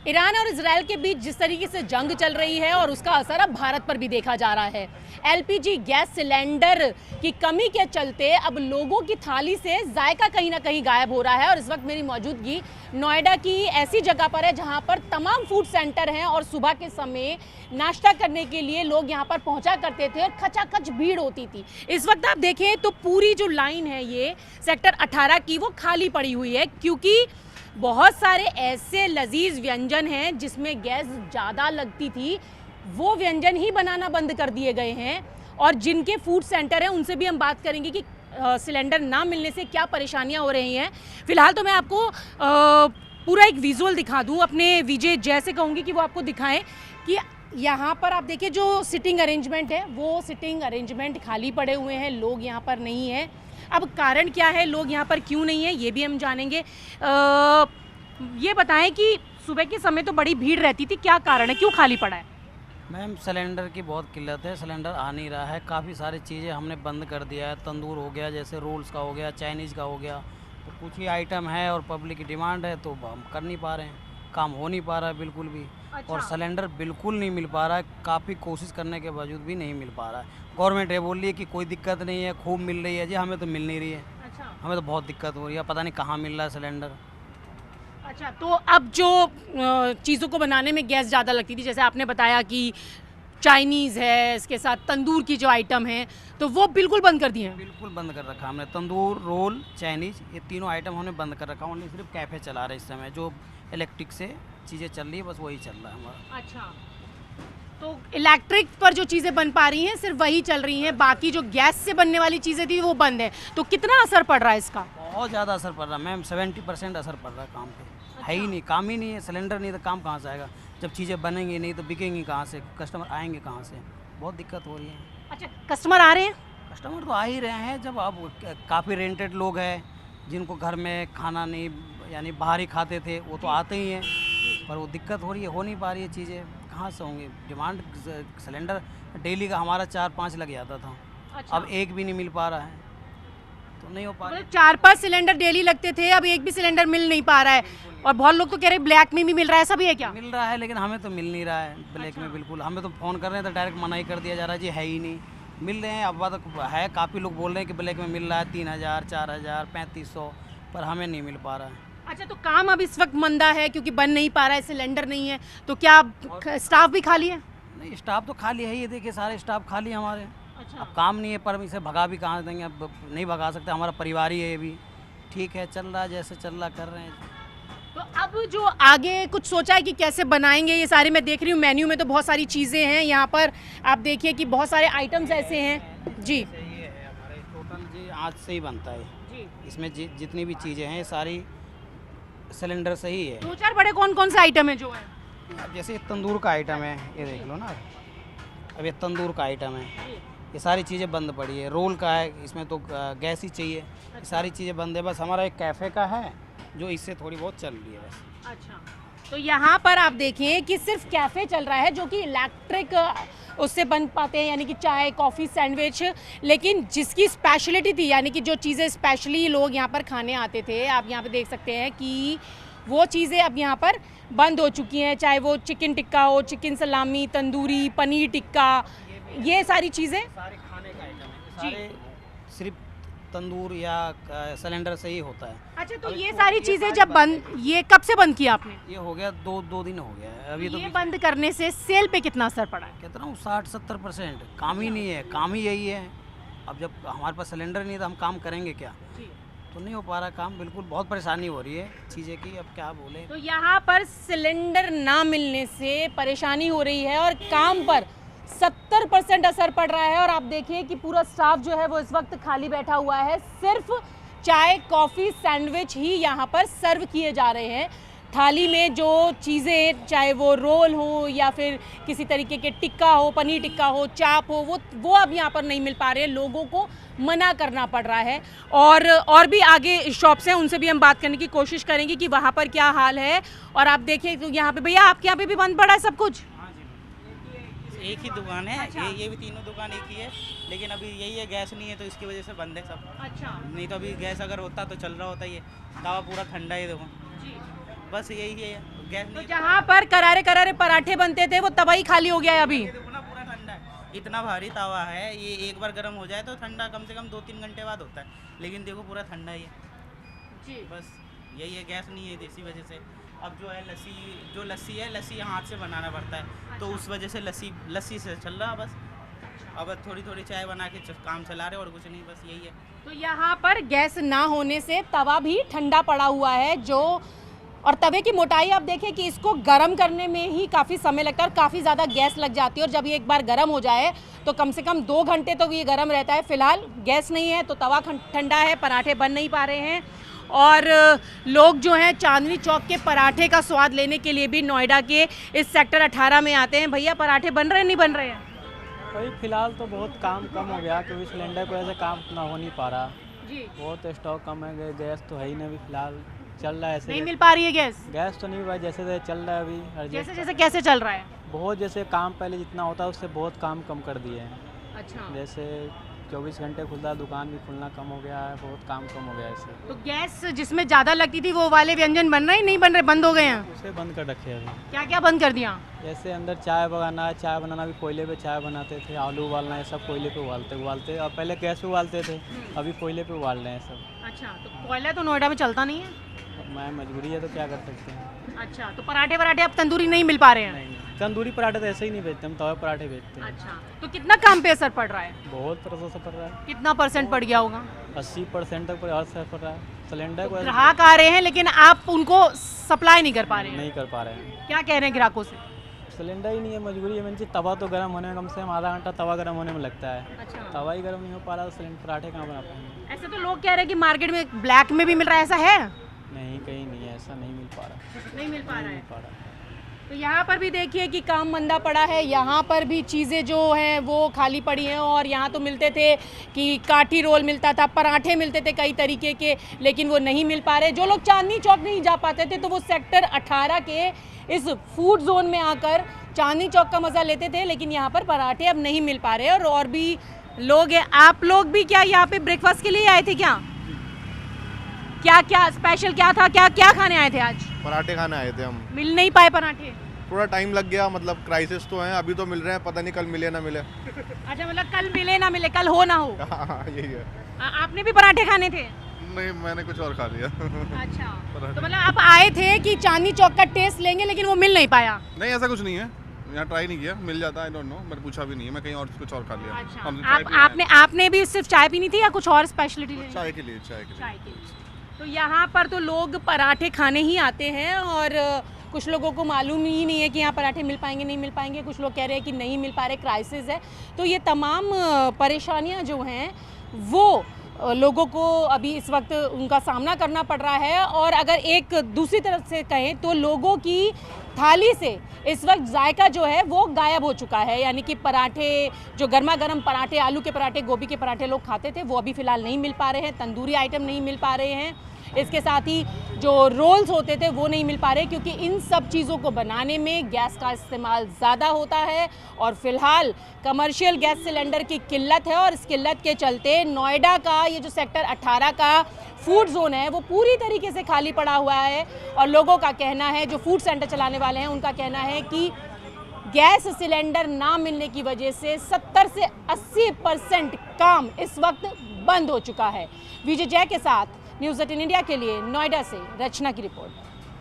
Iran और Israel के बीच जिस तरीके से जंग चल रही है और उसका असर अब भारत पर भी देखा जा रहा है। एलपीजी गैस सिलेंडर की कमी के चलते अब लोगों की थाली से जायका कहीं ना कहीं गायब हो रहा है। और इस वक्त मेरी मौजूदगी नोएडा की ऐसी जगह पर है जहां पर तमाम फूड सेंटर हैं और सुबह के समय नाश्ता करने के लिए लोग यहां पर पहुंचा करते थे और खचाखच भीड़ होती थी। इस वक्त आप देखें तो पूरी जो लाइन है ये सेक्टर 18 की वो खाली पड़ी हुई है, क्योंकि बहुत सारे ऐसे लजीज व्यंजन हैं जिसमें गैस ज़्यादा लगती थी, वो व्यंजन ही बनाना बंद कर दिए गए हैं। और जिनके फूड सेंटर हैं उनसे भी हम बात करेंगे कि सिलेंडर ना मिलने से क्या परेशानियां हो रही हैं। फिलहाल तो मैं आपको पूरा एक विजुअल दिखा दूं, अपने विजय जैसे कहूँगी कि वो आपको दिखाएं कि यहाँ पर आप देखिए जो सिटिंग अरेंजमेंट है वो सिटिंग अरेंजमेंट खाली पड़े हुए हैं, लोग यहाँ पर नहीं है। अब कारण क्या है, लोग यहाँ पर क्यों नहीं है, ये भी हम जानेंगे। ये बताएं कि सुबह के समय तो बड़ी भीड़ रहती थी, क्या कारण है, क्यों खाली पड़ा है? मैम सिलेंडर की बहुत किल्लत है, सिलेंडर आ नहीं रहा है। काफ़ी सारी चीज़ें हमने बंद कर दिया है। तंदूर हो गया, जैसे रोल्स का हो गया, चाइनीज़ का हो गया, तो कुछ ही आइटम है और पब्लिक की डिमांड है तो हम कर नहीं पा रहे हैं, काम हो नहीं पा रहा है बिल्कुल भी। अच्छा। और सिलेंडर बिल्कुल नहीं मिल पा रहा है, काफ़ी कोशिश करने के बावजूद भी नहीं मिल पा रहा है। गवर्नमेंट ये बोल रही है कि कोई दिक्कत नहीं है, खूब मिल रही है जी, हमें तो मिल नहीं रही है। अच्छा। हमें तो बहुत दिक्कत हो रही है, पता नहीं कहाँ मिल रहा है सिलेंडर। अच्छा, तो अब जो चीज़ों को बनाने में गैस ज़्यादा लगती थी, जैसे आपने बताया कि चाइनीज़ है, इसके साथ तंदूर की जो आइटम हैं तो वो बिल्कुल बंद कर दिए हैं। बिल्कुल बंद कर रखा हमने, तंदूर, रोल, चाइनीज़, ये तीनों आइटम हमने बंद कर रखा। ओनली सिर्फ कैफ़े चला रहे इस समय, जो इलेक्ट्रिक से चीज़ें चल रही है बस वही चल रहा है हमारा। अच्छा, तो इलेक्ट्रिक पर जो चीज़ें बन पा रही हैं सिर्फ वही चल रही हैं, बाकी जो गैस से बनने वाली चीज़ें थी वो बंद है। तो कितना असर पड़ रहा है इसका? बहुत ज़्यादा असर पड़ रहा है मैम, 70% असर पड़ रहा है काम पे। है ही नहीं, काम ही नहीं है। सिलेंडर नहीं तो काम कहाँ से आएगा? जब चीज़ें बनेंगी नहीं तो बिकेंगी कहाँ से, कस्टमर आएंगे कहाँ से? बहुत दिक्कत हो रही है। अच्छा, कस्टमर आ रहे हैं? कस्टमर तो आ ही रहे हैं, जब अब काफ़ी रेंटेड लोग हैं जिनको घर में खाना नहीं, यानी बाहर ही खाते थे, वो तो आते ही हैं, पर वो दिक्कत हो रही है, हो नहीं पा रही है चीज़ें, कहाँ से होंगी? डिमांड सिलेंडर डेली का हमारा 4-5 लग जाता था। अच्छा। अब एक भी नहीं मिल पा रहा है, तो नहीं हो पा रहा है। 4-5 सिलेंडर डेली लगते थे, अब एक भी सिलेंडर मिल नहीं पा रहा है। और बहुत लोग तो कह रहे हैं ब्लैक में भी मिल रहा है, ऐसा भी है क्या? मिल रहा है लेकिन हमें तो मिल नहीं रहा है ब्लैक अच्छा। में बिल्कुल। हमें तो फ़ोन कर रहे हैं तो डायरेक्ट मना ही कर दिया जा रहा है जी, है ही नहीं। मिल रहे हैं, अब बात है, काफ़ी लोग बोल रहे हैं कि ब्लैक में मिल रहा है 3000, 4000, 3500, पर हमें नहीं मिल पा रहा है। अच्छा, तो काम अब इस वक्त मंदा है क्योंकि बन नहीं पा रहा है, सिलेंडर नहीं है, तो क्या स्टाफ भी खाली है? नहीं, स्टाफ तो खाली है, ये देखिए सारे स्टाफ खाली हैं हमारे। अच्छा। अब काम नहीं है, पर इसे भगा भी कहाँ देंगे? अब नहीं भगा सकते, हमारा परिवार ही है ये भी। ठीक है, चल रहा है जैसे चल रहा, कर रहे हैं। तो अब जो आगे कुछ सोचा है कि कैसे बनाएंगे ये सारे? मैं देख रही हूँ मेन्यू में तो बहुत सारी चीज़ें हैं यहाँ पर, आप देखिए कि बहुत सारे आइटम्स ऐसे हैं जी। ये है हमारे टोटल जी, आज से ही बनता है जी। इसमें जितनी भी चीज़ें हैं सारी सिलेंडर से ही है। 2-4 बड़े कौन कौन से आइटम है जो है? अब जैसे ये तंदूर का आइटम है, ये देख लो ना, अब ये तंदूर का आइटम है, ये सारी चीज़ें बंद पड़ी है। रोल का है, इसमें तो गैस ही चाहिए, ये सारी चीज़ें बंद है। बस हमारा एक कैफ़े का है जो इससे थोड़ी बहुत चल रही है बस। अच्छा, तो यहाँ पर आप देखें कि सिर्फ कैफ़े चल रहा है जो कि इलेक्ट्रिक उससे बन पाते हैं, यानी कि चाय, कॉफ़ी, सैंडविच। लेकिन जिसकी स्पेशलिटी थी, यानी कि जो चीज़ें स्पेशली लोग यहाँ पर खाने आते थे, आप यहाँ पे देख सकते हैं कि वो चीज़ें अब यहाँ पर बंद हो चुकी हैं, चाहे वो चिकन टिक्का हो, चिकन सलामी, तंदूरी, पनीर टिक्का, ये सारी चीज़ें। सारे खाने का आइटम है, सारे सिर्फ तंदूर या सिलेंडर से ही होता है। अच्छा, तो ये सारी चीज़ें जब बंद, ये कब से बंद किया आपने? ये हो गया दो दिन हो गया है अभी। तो ये बंद करने से सेल पे कितना असर पड़ा है? कहता हूँ 60-70% काम ही नहीं है, काम ही यही है। अब जब हमारे पास सिलेंडर नहीं तो हम काम करेंगे क्या? तो नहीं हो पा रहा काम, बिल्कुल बहुत परेशानी हो रही है चीज़ें की, अब क्या बोले। तो यहाँ पर सिलेंडर ना मिलने से परेशानी हो रही है और काम पर 70% असर पड़ रहा है। और आप देखिए कि पूरा स्टाफ जो है वो इस वक्त खाली बैठा हुआ है, सिर्फ चाय, कॉफ़ी, सैंडविच ही यहाँ पर सर्व किए जा रहे हैं। थाली में जो चीज़ें, चाहे वो रोल हो या फिर किसी तरीके के टिक्का हो, पनीर टिक्का हो, चाप हो, वो अब यहाँ पर नहीं मिल पा रहे हैं, लोगों को मना करना पड़ रहा है। और भी आगे शॉप्स हैं, उनसे भी हम बात करने की कोशिश करेंगे कि वहाँ पर क्या हाल है। और आप देखिए तो यहाँ पे, भैया आपके यहाँ पे भी बंद पड़ा है सब कुछ? एक ही दुकान है। अच्छा। ये भी तीनों दुकान एक ही है, लेकिन अभी यही है, गैस नहीं है तो इसकी वजह से बंद है सब। अच्छा नहीं तो अभी गैस अगर होता तो चल रहा होता, ये तवा पूरा ठंडा है, देखो जी। बस यही है। गैस तो नहीं जहाँ पर करारे करारे पराठे बनते थे वो तवा ही खाली हो गया है अभी। देखो ना पूरा ठंडा है, इतना भारी तवा है, ये एक बार गर्म हो जाए तो ठंडा कम से कम 2-3 घंटे बाद होता है, लेकिन देखो पूरा ठंडा ही है। जी। बस यही है, गैस नहीं है इसी वजह से। अब जो है लस्सी है, लस्सी हाथ से बनाना पड़ता है, तो उस वजह से लस्सी से चल रहा बस। अब थोड़ी थोड़ी चाय बना के काम चला रहे और कुछ नहीं, बस यही है। तो यहाँ पर गैस ना होने से तवा भी ठंडा पड़ा हुआ है जो, और तवे की मोटाई आप देखें कि इसको गर्म करने में ही काफ़ी समय लगता है और काफ़ी ज़्यादा गैस लग जाती है, और जब ये एक बार गर्म हो जाए तो कम से कम 2 घंटे तो ये गर्म रहता है। फिलहाल गैस नहीं है तो तवा ठंडा है, पराठे बन नहीं पा रहे हैं, और लोग जो हैं चांदनी चौक के पराठे का स्वाद लेने के लिए भी नोएडा के इस सेक्टर 18 में आते हैं। भैया पराठे बन रहे हैं नहीं बन रहे हैं? भाई फिलहाल तो बहुत काम कम हो गया क्योंकि सिलेंडर की वजह से काम उतना हो नहीं पा रहा, जी। बहुत स्टॉक कम है, गैस तो है ही नहीं अभी फिलहाल, चल रहा है ऐसे। नहीं मिल पा रही है गैस? गैस तो नहीं हुआ, जैसे जैसे चल रहा है अभी जैसे जैसे कैसे चल रहा है? बहुत, जैसे काम पहले जितना होता है उससे बहुत काम कम कर दिए हैं। अच्छा। जैसे 24 घंटे खुलता है, दुकान भी खुलना कम हो गया है, बहुत काम कम हो गया है इससे। तो गैस जिसमें ज़्यादा लगती थी वो वाले व्यंजन बन रहे हैं नहीं बन रहे, बंद हो गए हैं? उसे बंद कर रखे हैं अभी। क्या क्या बंद कर दिया? जैसे अंदर चाय बनाना भी कोयले पे चाय बनाते थे, आलू उबालना, ये सब कोयले पे उबालते, और पहले गैस पे उबालते थे, अभी कोयले पे उबाल रहे हैं सब। अच्छा, तो कोयला तो नोएडा में चलता नहीं है? मैं मजबूरी है तो क्या कर सकते हैं। अच्छा, तो पराठे वराठे अब तंदूरी नहीं मिल पा रहे हैं? नहीं, तंदूरी पराठे तो ऐसे ही नहीं बेचते, हम तवे पराठे बेचते हैं। अच्छा, तो कितना काम पे असर पड़ रहा है? बहुत परसों से पड़ रहा है, कितना परसेंट पड़ गया होगा? 80% तक असर पड़ रहा है। सिलेंडर को ग्राहक आ रहे हैं लेकिन आप उनको सप्लाई नहीं कर पा रहे हैं? नहीं कर पा रहे हैं, क्या कह रहे हैं ग्राहकों से? सिलेंडर ही नहीं है, मजबूरी है। मैंने तवा तो गर्म होने में कम से कम आधा घंटा तवा गर्म होने में लगता है, अच्छा। तवा ही गर्म नहीं हो पा रहा तो सिलेंडर पराठे कहाँ बना पाएंगे। ऐसे तो लोग कह रहे हैं कि मार्केट में ब्लैक में भी मिल रहा है, ऐसा है? नहीं, कहीं नहीं है, ऐसा नहीं मिल पा रहा, नहीं मिल पा रहा नहीं मिल है। पा रहा। तो यहाँ पर भी देखिए कि काम मंदा पड़ा है, यहाँ पर भी चीज़ें जो हैं वो खाली पड़ी हैं, और यहाँ तो मिलते थे कि काठी रोल मिलता था, पराठे मिलते थे कई तरीके के, लेकिन वो नहीं मिल पा रहे। जो लोग चांदनी चौक नहीं जा पाते थे तो वो सेक्टर 18 के इस फूड जोन में आकर चांदनी चौक का मज़ा लेते थे, लेकिन यहाँ पर पराठे अब नहीं मिल पा रहे। और भी लोग हैं, आप लोग भी क्या यहाँ पे ब्रेकफास्ट के लिए आए थे क्या? क्या क्या स्पेशल क्या था, क्या क्या खाने आए थे आज? पराठे खाने आए थे हम। मिल नहीं पाए पराठे? थोड़ा टाइम लग गया, मतलब क्राइसिस तो है, अभी तो मिल रहे हैं, पता नहीं कल मिले ना मिले। अच्छा, मतलब कल मिले ना मिले, कल हो ना हो। यही है। आपने भी पराठे खाने थे? नहीं, मैंने कुछ और खा लिया। अच्छा, तो मतलब आप आए थे कि चांदनी चौक का टेस्ट लेंगे लेकिन वो मिल नहीं पाया? नहीं, ऐसा कुछ नहीं है, यहाँ ट्राई नहीं किया, मिल जाता है, आई डोंट नो, मैंने पूछा भी नहीं है, मैं कहीं और कुछ और खा लिया। अच्छा, हम चाय पी रहे हैं। आपने भी सिर्फ चाय पीनी थी या कुछ और स्पेशलिटी? चाय के लिए, चाय के लिए। चाय के लिए। तो यहाँ पर तो लोग पराठे खाने ही आते हैं, और कुछ लोगों को मालूम ही नहीं है कि यहाँ पराठे मिल पाएंगे नहीं मिल पाएंगे, कुछ लोग कह रहे हैं कि नहीं मिल पा रहे, क्राइसिस है। तो ये तमाम परेशानियाँ जो हैं वो लोगों को अभी इस वक्त उनका सामना करना पड़ रहा है। और अगर एक दूसरी तरफ से कहें तो लोगों की थाली से इस वक्त जायका जो है वो गायब हो चुका है, यानी कि पराठे, जो गर्मा गर्म पराठे, आलू के पराठे, गोभी के पराठे लोग खाते थे वो अभी फ़िलहाल नहीं मिल पा रहे हैं, तंदूरी आइटम नहीं मिल पा रहे हैं, इसके साथ ही जो रोल्स होते थे वो नहीं मिल पा रहे, क्योंकि इन सब चीज़ों को बनाने में गैस का इस्तेमाल ज़्यादा होता है। और फिलहाल कमर्शियल गैस सिलेंडर की किल्लत है, और इस किल्लत के चलते नोएडा का ये जो सेक्टर 18 का फूड जोन है वो पूरी तरीके से खाली पड़ा हुआ है। और लोगों का कहना है, जो फूड सेंटर चलाने वाले हैं उनका कहना है कि गैस सिलेंडर ना मिलने की वजह से 70 से 80% काम इस वक्त बंद हो चुका है। विजय जय के साथ न्यूज़ 18 इंडिया के लिए नोएडा से रचना की रिपोर्ट।